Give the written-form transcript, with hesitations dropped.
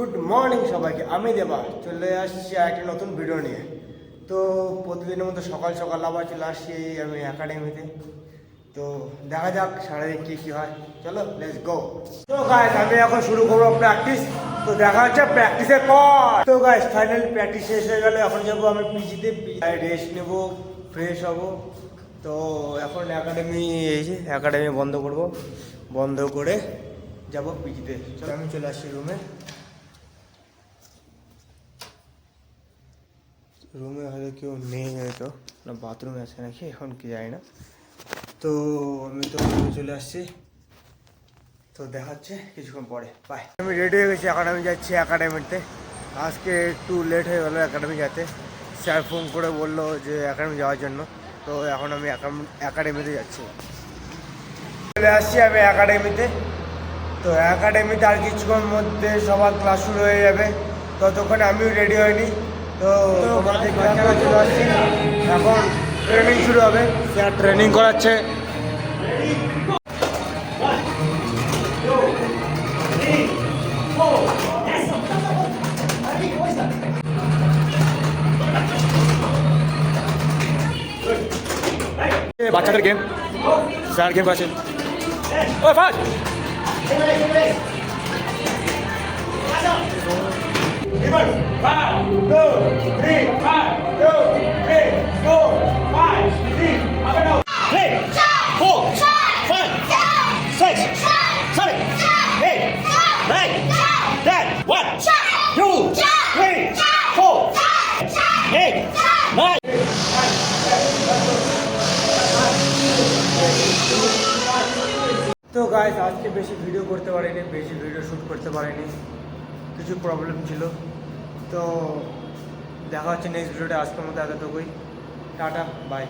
Good morning সবাইকে, আমি দেবা চলে আসছি একটা নতুন ভিডিও নিয়ে। তো প্রতিদিনের মতো সকাল সকাল আবার চলে আসছি আমি একাডেমিতে। তো দেখা যাক সারাদিন কী হয়, চলো লেটস গো। তো গাইস আমি এখন শুরু করবো প্র্যাকটিস। তো দেখা হচ্ছে প্র্যাকটিসের পর। তো গাইস ফাইনাল প্র্যাকটিস শেষ হয়ে গেলে এখন যাবো আমি পিজিতে, রেস্ট নেবো, ফ্রেশ হবো। তো এখন একাডেমি বন্ধ করব, বন্ধ করে যাব পিজিতে। চলো আমি চলে আসছি রুমে হয়তো কেউ নেই, হয়তো না বাথরুমে আছে নাকি এখন কি জানি না। তো আমি তো চলে আসছি, তো দেখাচ্ছে কিছুক্ষণ পরে, বাই। আমি রেডি হয়ে গেছি, এখন আমি যাচ্ছি একাডেমিতে। আজকে একটু লেট হয়ে গেলো একাডেমি যেতে, স্যার ফোন করে বললো যে একাডেমি যাওয়ার জন্য। তো এখন আমি একাডেমিতে যাচ্ছি, চলে আসছি আমি একাডেমিতে। তো একাডেমিতে আর কিছুক্ষণ মধ্যে সবার ক্লাস শুরু হয়ে যাবে, ততক্ষণে আমিও রেডি হয়নি। তো তোমাদের বাচ্চারা চলে আসছি, এখন ট্রেনিং শুরু হবে, স্যার ট্রেনিং করাচ্ছে। বাচ্চাদের গেম, স্যার গেম আছে। ও ফাস্ট তো গাইস আজকে বেশি ভিডিও করতে পারিনি, বেশি ভিডিও শ্যুট করতে পারিনি, কিছু প্রবলেম ছিল। তো দেখা হচ্ছে নেক্সট ভিডিওতে, আজকের মতো এতটুকুই, টাটা বাই।